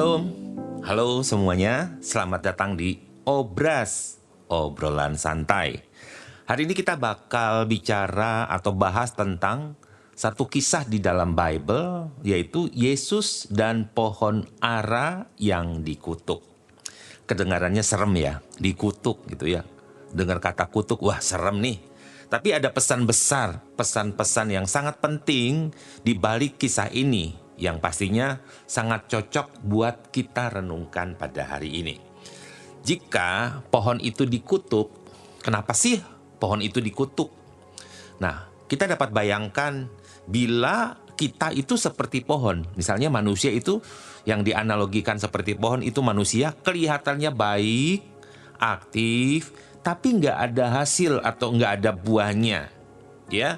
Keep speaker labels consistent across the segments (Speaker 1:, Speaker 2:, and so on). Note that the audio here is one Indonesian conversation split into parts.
Speaker 1: Shalom, halo semuanya, selamat datang di Obras, obrolan santai. Hari ini kita bakal bicara atau bahas tentang satu kisah di dalam Bible, yaitu Yesus dan pohon ara yang dikutuk. Kedengarannya serem ya, dikutuk gitu ya. Dengar kata kutuk, wah serem nih. Tapi ada pesan besar, pesan-pesan yang sangat penting di balik kisah ini, yang pastinya sangat cocok buat kita renungkan pada hari ini. Jika pohon itu dikutuk, kenapa sih pohon itu dikutuk? Nah, kita dapat bayangkan bila kita itu seperti pohon. Misalnya manusia itu yang dianalogikan seperti pohon itu manusia kelihatannya baik, aktif, tapi nggak ada hasil atau nggak ada buahnya. Ya,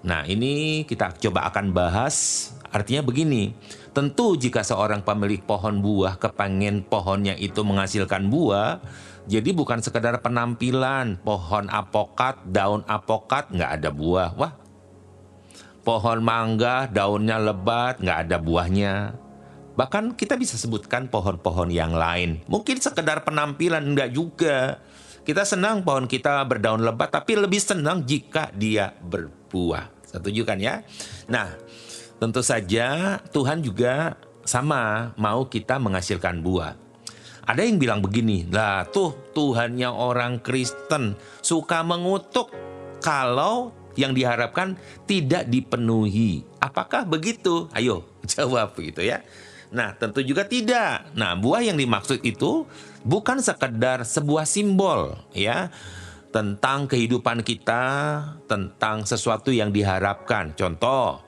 Speaker 1: nah ini kita coba akan bahas. Artinya begini, tentu jika seorang pemilik pohon buah kepengen pohonnya itu menghasilkan buah, jadi bukan sekedar penampilan, pohon apokat, daun apokat nggak ada buah. Wah, pohon mangga, daunnya lebat, nggak ada buahnya. Bahkan kita bisa sebutkan pohon-pohon yang lain. Mungkin sekedar penampilan, enggak juga. Kita senang pohon kita berdaun lebat, tapi lebih senang jika dia berbuah. Setuju kan ya? Nah, tentu saja Tuhan juga sama mau kita menghasilkan buah. Ada yang bilang begini, lah tuh Tuhannya orang Kristen suka mengutuk kalau yang diharapkan tidak dipenuhi. Apakah begitu? Ayo jawab begitu ya. Nah tentu juga tidak. Nah buah yang dimaksud itu bukan sekedar sebuah simbol ya, tentang kehidupan kita, tentang sesuatu yang diharapkan. Contoh,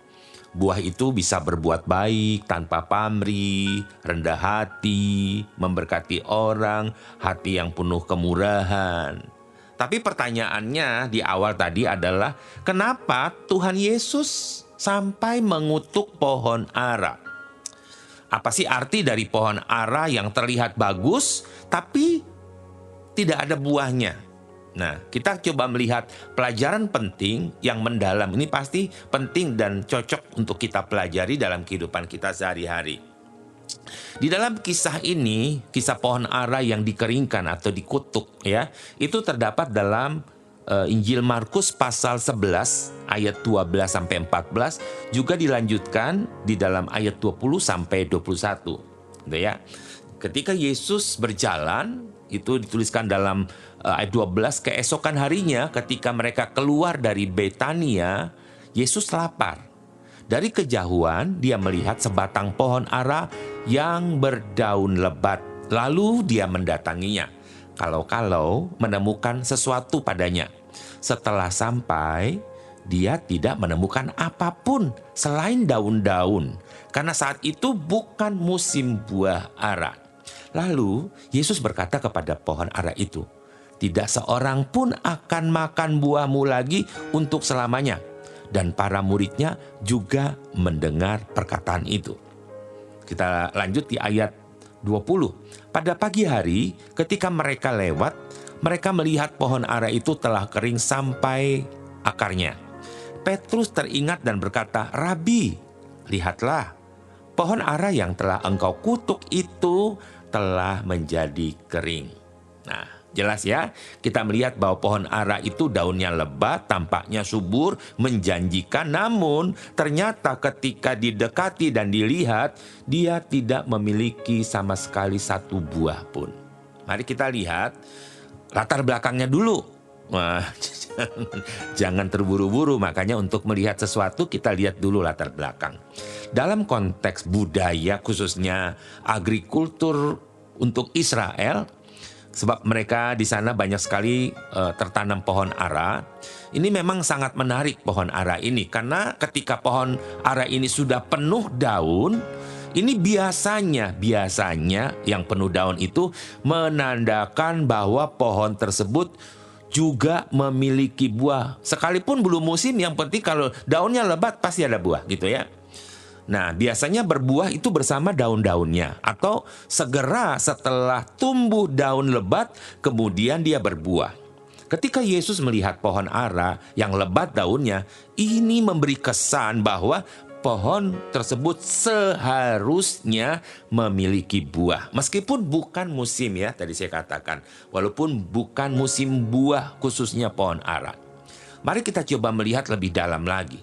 Speaker 1: buah itu bisa berbuat baik tanpa pamrih, rendah hati, memberkati orang, hati yang penuh kemurahan. Tapi pertanyaannya di awal tadi adalah, kenapa Tuhan Yesus sampai mengutuk pohon ara? Apa sih arti dari pohon ara yang terlihat bagus, tapi tidak ada buahnya? Nah, kita coba melihat pelajaran penting yang mendalam. Ini pasti penting dan cocok untuk kita pelajari dalam kehidupan kita sehari-hari. Di dalam kisah ini, kisah pohon ara yang dikeringkan atau dikutuk ya, itu terdapat dalam Injil Markus pasal 11 ayat 12 sampai 14, juga dilanjutkan di dalam ayat 20 sampai 21. Gitu ya. Ketika Yesus berjalan, itu dituliskan dalam ayat 12, keesokan harinya ketika mereka keluar dari Betania, Yesus lapar. Dari kejauhan dia melihat sebatang pohon ara yang berdaun lebat. Lalu dia mendatanginya, kalau-kalau menemukan sesuatu padanya. Setelah sampai, dia tidak menemukan apapun selain daun-daun, karena saat itu bukan musim buah ara. Lalu Yesus berkata kepada pohon ara itu, "Tidak seorang pun akan makan buahmu lagi untuk selamanya." Dan para muridnya juga mendengar perkataan itu. Kita lanjut di ayat 20. Pada pagi hari ketika mereka lewat, mereka melihat pohon ara itu telah kering sampai akarnya. Petrus teringat dan berkata, "Rabi, lihatlah, pohon ara yang telah engkau kutuk itu telah menjadi kering." Nah, jelas ya, kita melihat bahwa pohon ara itu daunnya lebat, tampaknya subur, menjanjikan, namun ternyata ketika didekati dan dilihat, dia tidak memiliki sama sekali satu buah pun. Mari kita lihat latar belakangnya dulu. Wah, jangan terburu-buru, makanya untuk melihat sesuatu kita lihat dulu latar belakang. Dalam konteks budaya, khususnya agrikultur untuk Israel, sebab mereka di sana banyak sekali tertanam pohon ara. Ini memang sangat menarik pohon ara ini, karena ketika pohon ara ini sudah penuh daun, ini biasanya yang penuh daun itu menandakan bahwa pohon tersebut juga memiliki buah. Sekalipun belum musim, yang penting kalau daunnya lebat pasti ada buah gitu ya. Nah, biasanya berbuah itu bersama daun-daunnya, atau segera setelah tumbuh daun lebat, kemudian dia berbuah. Ketika Yesus melihat pohon ara yang lebat daunnya, ini memberi kesan bahwa pohon tersebut seharusnya memiliki buah. Meskipun bukan musim ya, tadi saya katakan. Walaupun bukan musim buah khususnya pohon ara. Mari kita coba melihat lebih dalam lagi.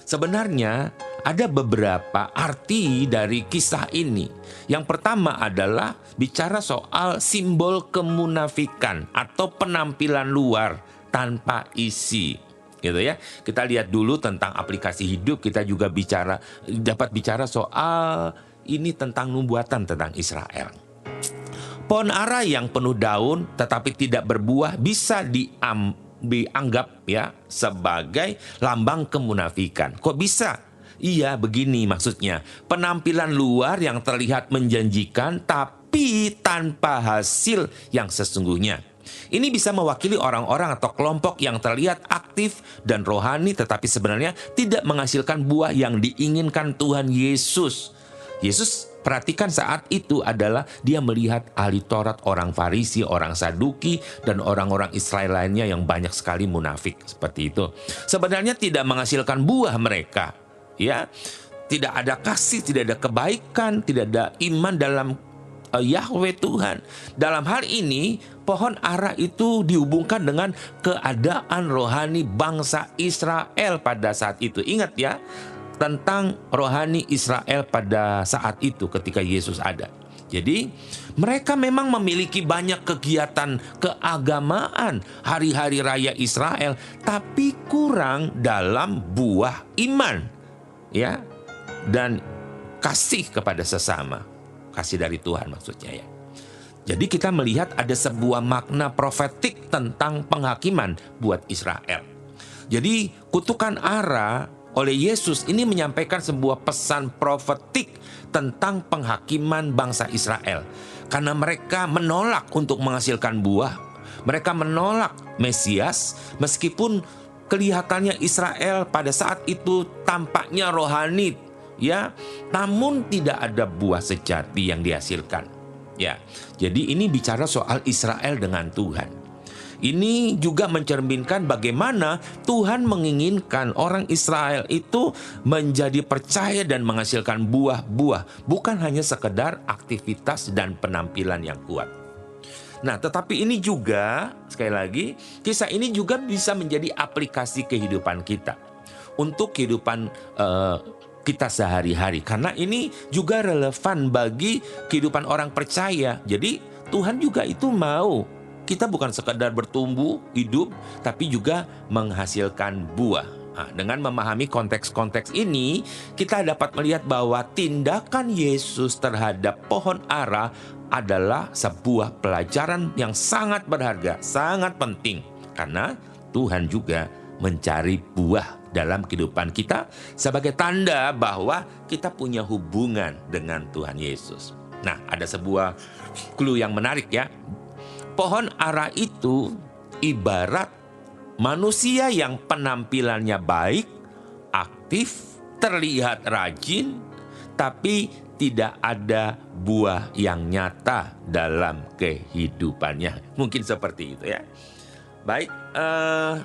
Speaker 1: Sebenarnya ada beberapa arti dari kisah ini. Yang pertama adalah bicara soal simbol kemunafikan atau penampilan luar tanpa isi. Gitu ya. Kita lihat dulu tentang aplikasi hidup, kita juga dapat bicara soal ini tentang nubuatan tentang Israel. Pohon ara yang penuh daun tetapi tidak berbuah bisa dianggap ya sebagai lambang kemunafikan. Kok bisa? Iya, begini maksudnya. Penampilan luar yang terlihat menjanjikan tapi tanpa hasil yang sesungguhnya. Ini bisa mewakili orang-orang atau kelompok yang terlihat aktif dan rohani tetapi sebenarnya tidak menghasilkan buah yang diinginkan Tuhan Yesus. Yesus perhatikan saat itu adalah dia melihat ahli Taurat, orang Farisi, orang Saduki, dan orang-orang Israel lainnya yang banyak sekali munafik seperti itu. Sebenarnya tidak menghasilkan buah mereka, ya, tidak ada kasih, tidak ada kebaikan, tidak ada iman dalam Yahweh Tuhan. Dalam hal ini, pohon ara itu dihubungkan dengan keadaan rohani bangsa Israel pada saat itu. Ingat ya, tentang rohani Israel pada saat itu ketika Yesus ada. Jadi, mereka memang memiliki banyak kegiatan keagamaan hari-hari raya Israel, tapi kurang dalam buah iman, ya, dan kasih kepada sesama. Kasih dari Tuhan maksudnya ya. Jadi kita melihat ada sebuah makna profetik tentang penghakiman buat Israel. Jadi kutukan ara oleh Yesus ini menyampaikan sebuah pesan profetik tentang penghakiman bangsa Israel. Karena mereka menolak untuk menghasilkan buah. Mereka menolak Mesias meskipun kelihatannya Israel pada saat itu tampaknya rohani, ya, namun tidak ada buah sejati yang dihasilkan. Ya, jadi ini bicara soal Israel dengan Tuhan. Ini juga mencerminkan bagaimana Tuhan menginginkan orang Israel itu menjadi percaya dan menghasilkan buah-buah, bukan hanya sekedar aktivitas dan penampilan yang kuat. Nah, tetapi ini juga, sekali lagi, kisah ini juga bisa menjadi aplikasi kehidupan kita. Untuk kehidupan kita sehari-hari. Karena ini juga relevan bagi kehidupan orang percaya. Jadi Tuhan juga itu mau kita bukan sekedar bertumbuh, hidup, tapi juga menghasilkan buah. Nah, dengan memahami konteks-konteks ini, kita dapat melihat bahwa tindakan Yesus terhadap pohon ara adalah sebuah pelajaran yang sangat berharga, sangat penting. Karena Tuhan juga mencari buah dalam kehidupan kita sebagai tanda bahwa kita punya hubungan dengan Tuhan Yesus. Nah, ada sebuah clue yang menarik ya. Pohon ara itu ibarat manusia yang penampilannya baik, aktif, terlihat rajin, tapi tidak ada buah yang nyata dalam kehidupannya. Mungkin seperti itu ya. Baik,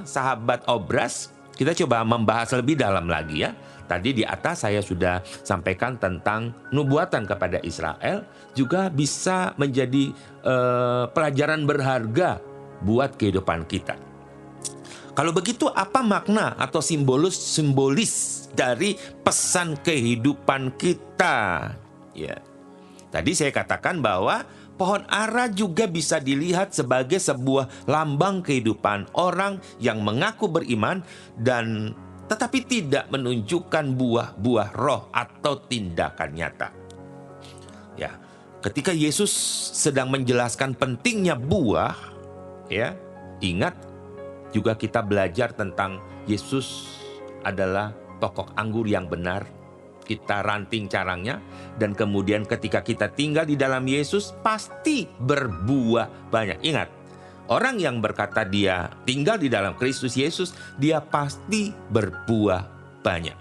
Speaker 1: sahabat Obras, kita coba membahas lebih dalam lagi ya. Tadi di atas saya sudah sampaikan tentang nubuatan kepada Israel, juga bisa menjadi pelajaran berharga buat kehidupan kita. Kalau begitu, apa makna atau simbolis dari pesan kehidupan kita? Ya, tadi saya katakan bahwa pohon ara juga bisa dilihat sebagai sebuah lambang kehidupan orang yang mengaku beriman dan tetapi tidak menunjukkan buah-buah roh atau tindakan nyata. Ya, ketika Yesus sedang menjelaskan pentingnya buah, ya, ingat juga kita belajar tentang Yesus adalah pokok anggur yang benar. Kita ranting carangnya, dan kemudian ketika kita tinggal di dalam Yesus pasti berbuah banyak. Ingat, orang yang berkata dia tinggal di dalam Kristus Yesus, dia pasti berbuah banyak.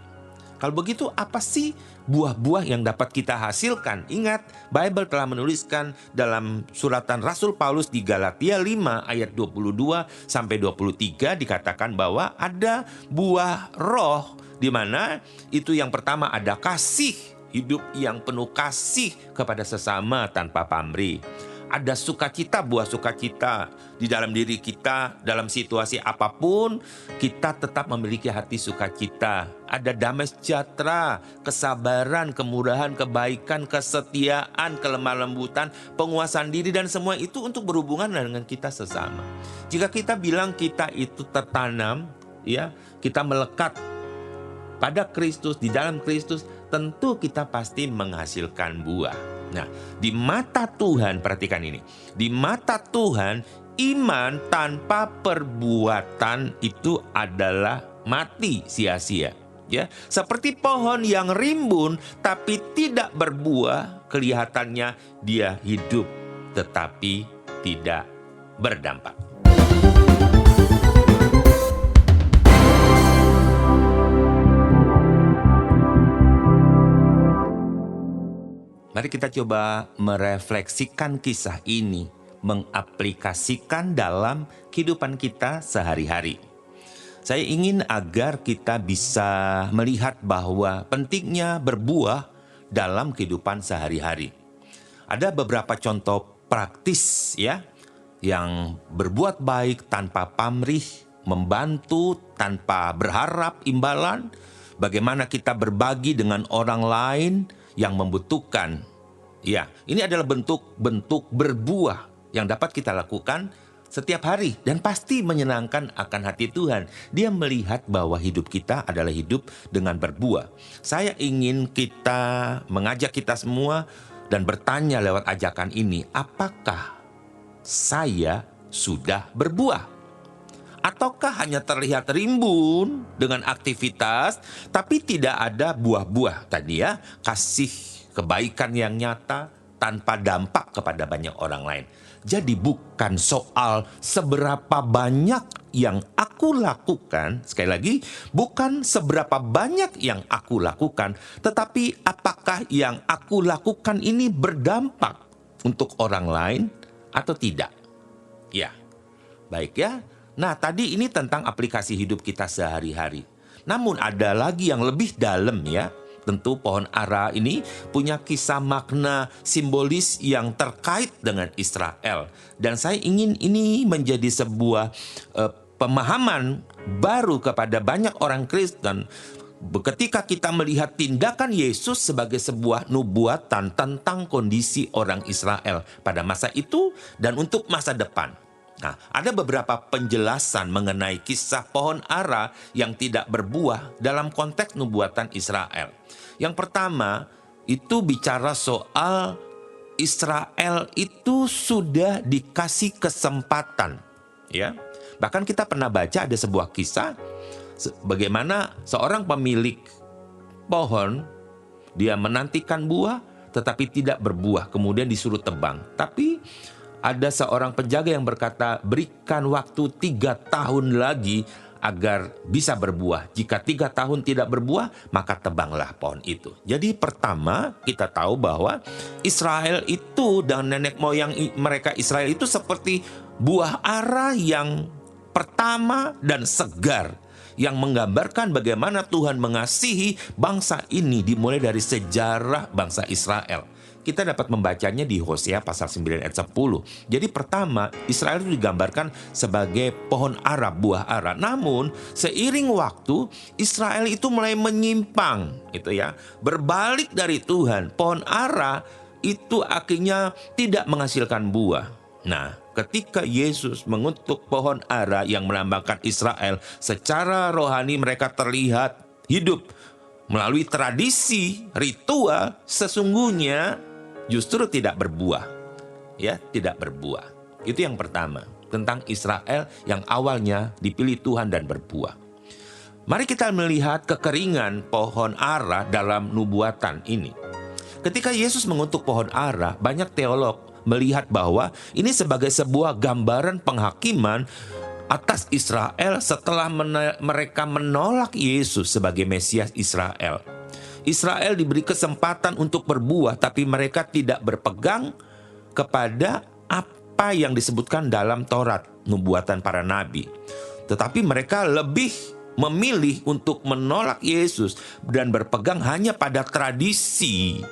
Speaker 1: Kalau begitu, apa sih buah-buah yang dapat kita hasilkan? Ingat, Bible telah menuliskan dalam suratan Rasul Paulus di Galatia 5 ayat 22 sampai 23 dikatakan bahwa ada buah roh, di mana itu yang pertama ada kasih, hidup yang penuh kasih kepada sesama tanpa pamrih. Ada sukacita, buah sukacita di dalam diri kita, dalam situasi apapun, kita tetap memiliki hati sukacita. Ada damai sejahtera, kesabaran, kemurahan, kebaikan, kesetiaan, kelemah lembutan, penguasaan diri, dan semua itu untuk berhubungan dengan kita sesama. Jika kita bilang kita itu tertanam, ya, kita melekat pada Kristus, di dalam Kristus, tentu kita pasti menghasilkan buah. Nah, di mata Tuhan, perhatikan ini. Di mata Tuhan, iman tanpa perbuatan itu adalah mati sia-sia. Ya, seperti pohon yang rimbun tapi tidak berbuah, kelihatannya dia hidup tetapi tidak berdampak. Mari kita coba merefleksikan kisah ini, mengaplikasikan dalam kehidupan kita sehari-hari. Saya ingin agar kita bisa melihat bahwa pentingnya berbuah dalam kehidupan sehari-hari. Ada beberapa contoh praktis ya, yang berbuat baik tanpa pamrih, membantu tanpa berharap imbalan, bagaimana kita berbagi dengan orang lain yang membutuhkan. Ya, ini adalah bentuk-bentuk berbuah yang dapat kita lakukan setiap hari dan pasti menyenangkan akan hati Tuhan. Dia melihat bahwa hidup kita adalah hidup dengan berbuah. Saya ingin kita mengajak kita semua dan bertanya lewat ajakan ini, apakah saya sudah berbuah? Ataukah hanya terlihat rimbun dengan aktivitas, tapi tidak ada buah-buah tadi ya, kasih, kebaikan yang nyata tanpa dampak kepada banyak orang lain. Jadi bukan soal seberapa banyak yang aku lakukan, sekali lagi, bukan seberapa banyak yang aku lakukan, tetapi apakah yang aku lakukan ini berdampak untuk orang lain atau tidak? Ya, baik ya. Nah, tadi ini tentang aplikasi hidup kita sehari-hari. Namun ada lagi yang lebih dalam ya. Tentu pohon ara ini punya kisah makna simbolis yang terkait dengan Israel. Dan saya ingin ini menjadi sebuah pemahaman baru kepada banyak orang Kristen. Ketika kita melihat tindakan Yesus sebagai sebuah nubuatan tentang kondisi orang Israel pada masa itu dan untuk masa depan. Nah, ada beberapa penjelasan mengenai kisah pohon ara yang tidak berbuah dalam konteks nubuatan Israel. Yang pertama, itu bicara soal Israel itu sudah dikasih kesempatan. Ya, bahkan kita pernah baca ada sebuah kisah bagaimana seorang pemilik pohon, dia menantikan buah tetapi tidak berbuah, kemudian disuruh tebang. Tapi ada seorang penjaga yang berkata, berikan waktu 3 tahun lagi agar bisa berbuah. Jika 3 tahun tidak berbuah, maka tebanglah pohon itu. Jadi pertama kita tahu bahwa Israel itu dan nenek moyang mereka Israel itu seperti buah ara yang pertama dan segar, yang menggambarkan bagaimana Tuhan mengasihi bangsa ini dimulai dari sejarah bangsa Israel. Kita dapat membacanya di Hosea pasal 9 ayat 10. Jadi pertama, Israel itu digambarkan sebagai pohon ara, buah ara. Namun, seiring waktu, Israel itu mulai menyimpang, itu ya, berbalik dari Tuhan. Pohon ara itu akhirnya tidak menghasilkan buah. Nah, ketika Yesus mengutuk pohon ara yang melambangkan Israel, secara rohani mereka terlihat hidup melalui tradisi, ritual, sesungguhnya justru tidak berbuah. Ya, tidak berbuah. Itu yang pertama, tentang Israel yang awalnya dipilih Tuhan dan berbuah. Mari kita melihat kekeringan pohon ara dalam nubuatan ini. Ketika Yesus mengutuk pohon ara, banyak teolog melihat bahwa ini sebagai sebuah gambaran penghakiman atas Israel setelah mereka menolak Yesus sebagai Mesias Israel. Israel diberi kesempatan untuk berbuah, tapi mereka tidak berpegang kepada apa yang disebutkan dalam Taurat, nubuatan para nabi. Tetapi mereka lebih memilih untuk menolak Yesus dan berpegang hanya pada tradisi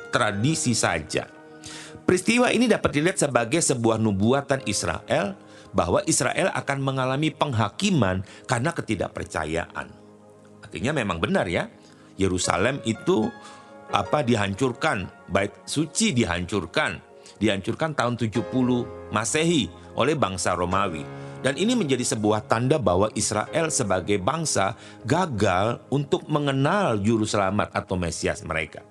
Speaker 1: saja. Peristiwa ini dapat dilihat sebagai sebuah nubuatan Israel bahwa Israel akan mengalami penghakiman karena ketidakpercayaan. Artinya memang benar ya, Yerusalem itu dihancurkan, bait suci dihancurkan tahun 70 Masehi oleh bangsa Romawi. Dan ini menjadi sebuah tanda bahwa Israel sebagai bangsa gagal untuk mengenal juru selamat atau Mesias mereka.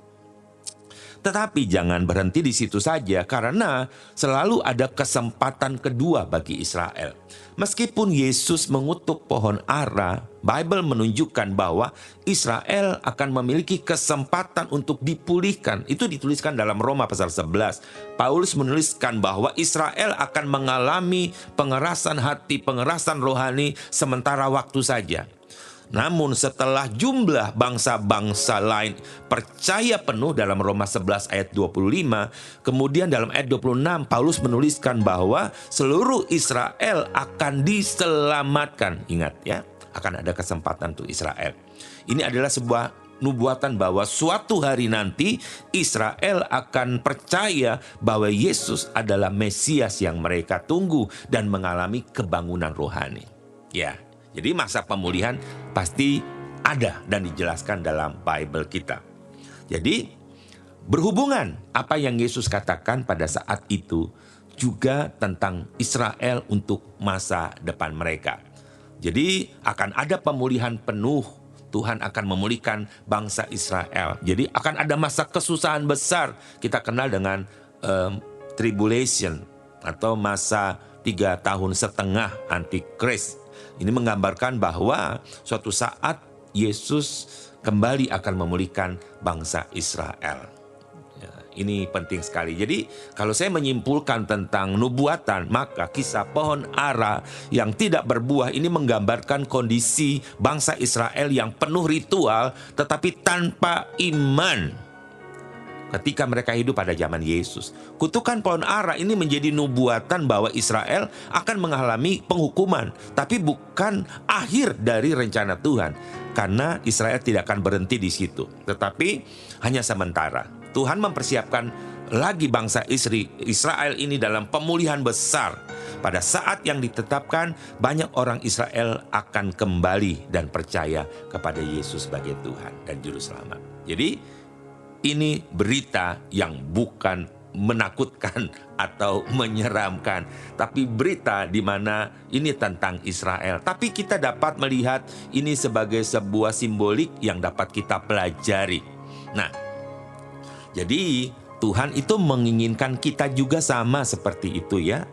Speaker 1: Tetapi jangan berhenti di situ saja, karena selalu ada kesempatan kedua bagi Israel. Meskipun Yesus mengutuk pohon ara, Bible menunjukkan bahwa Israel akan memiliki kesempatan untuk dipulihkan. Itu dituliskan dalam Roma pasal 11. Paulus menuliskan bahwa Israel akan mengalami pengerasan hati, pengerasan rohani sementara waktu saja. Namun setelah jumlah bangsa-bangsa lain percaya penuh dalam Roma 11 ayat 25, kemudian dalam ayat 26 Paulus menuliskan bahwa seluruh Israel akan diselamatkan. Ingat ya, akan ada kesempatan untuk Israel. Ini adalah sebuah nubuatan bahwa suatu hari nanti Israel akan percaya bahwa Yesus adalah Mesias yang mereka tunggu dan mengalami kebangunan rohani. Ya. Jadi masa pemulihan pasti ada dan dijelaskan dalam Bible kita. Jadi berhubungan apa yang Yesus katakan pada saat itu juga tentang Israel untuk masa depan mereka. Jadi akan ada pemulihan penuh, Tuhan akan memulihkan bangsa Israel. Jadi akan ada masa kesusahan besar, kita kenal dengan tribulation atau masa 3,5 tahun Antikris. Ini menggambarkan bahwa suatu saat Yesus kembali akan memulihkan bangsa Israel. Ya, ini penting sekali. Jadi kalau saya menyimpulkan tentang nubuatan, maka kisah pohon ara yang tidak berbuah ini menggambarkan kondisi bangsa Israel yang penuh ritual tetapi tanpa iman ketika mereka hidup pada zaman Yesus. Kutukan pohon ara ini menjadi nubuatan bahwa Israel akan mengalami penghukuman, tapi bukan akhir dari rencana Tuhan, karena Israel tidak akan berhenti di situ, tetapi hanya sementara. Tuhan mempersiapkan lagi bangsa Israel ini dalam pemulihan besar. Pada saat yang ditetapkan, banyak orang Israel akan kembali dan percaya kepada Yesus sebagai Tuhan dan Juru Selamat. Jadi ini berita yang bukan menakutkan atau menyeramkan, tapi berita di mana ini tentang Israel. Tapi kita dapat melihat ini sebagai sebuah simbolik yang dapat kita pelajari. Nah, jadi Tuhan itu menginginkan kita juga sama seperti itu ya.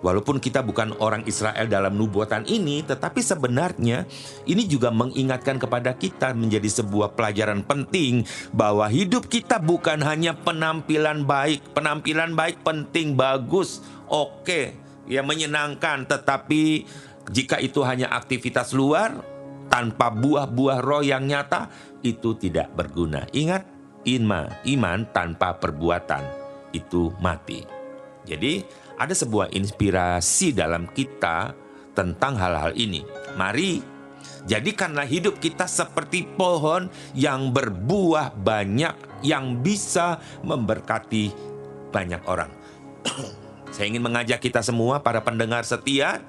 Speaker 1: Walaupun kita bukan orang Israel dalam nubuatan ini, tetapi sebenarnya ini juga mengingatkan kepada kita menjadi sebuah pelajaran penting bahwa hidup kita bukan hanya penampilan baik. Penampilan baik penting, bagus, oke, ya menyenangkan. Tetapi jika itu hanya aktivitas luar, tanpa buah-buah roh yang nyata, itu tidak berguna. Ingat, iman tanpa perbuatan itu mati. Jadi ada sebuah inspirasi dalam kita tentang hal-hal ini. Mari jadikanlah hidup kita seperti pohon yang berbuah banyak, yang bisa memberkati banyak orang. Saya ingin mengajak kita semua, para pendengar setia,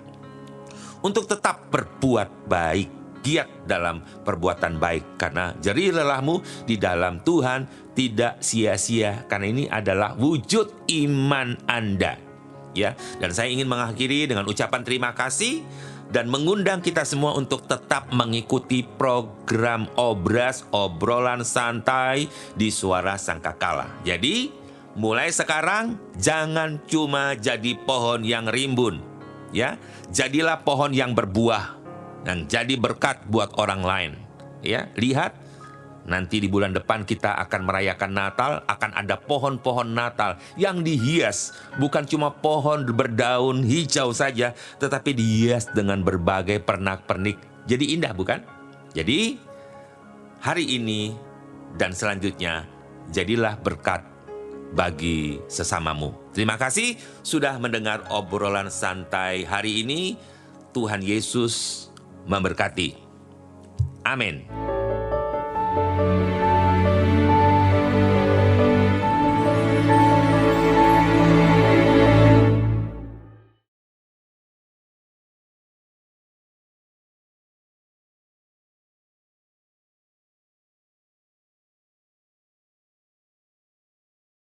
Speaker 1: untuk tetap berbuat baik, giat dalam perbuatan baik, karena jerih lelahmu di dalam Tuhan tidak sia-sia, karena ini adalah wujud iman Anda. Ya, dan saya ingin mengakhiri dengan ucapan terima kasih dan mengundang kita semua untuk tetap mengikuti program Obras, obrolan santai di Suara Sangkakala. Jadi, mulai sekarang jangan cuma jadi pohon yang rimbun, ya. Jadilah pohon yang berbuah dan jadi berkat buat orang lain. Ya, lihat Nanti di bulan depan kita akan merayakan Natal, akan ada pohon-pohon Natal yang dihias. Bukan cuma pohon berdaun hijau saja, tetapi dihias dengan berbagai pernak-pernik. Jadi indah, bukan? Jadi, hari ini dan selanjutnya, jadilah berkat bagi sesamamu. Terima kasih sudah mendengar obrolan santai hari ini. Tuhan Yesus memberkati. Amin.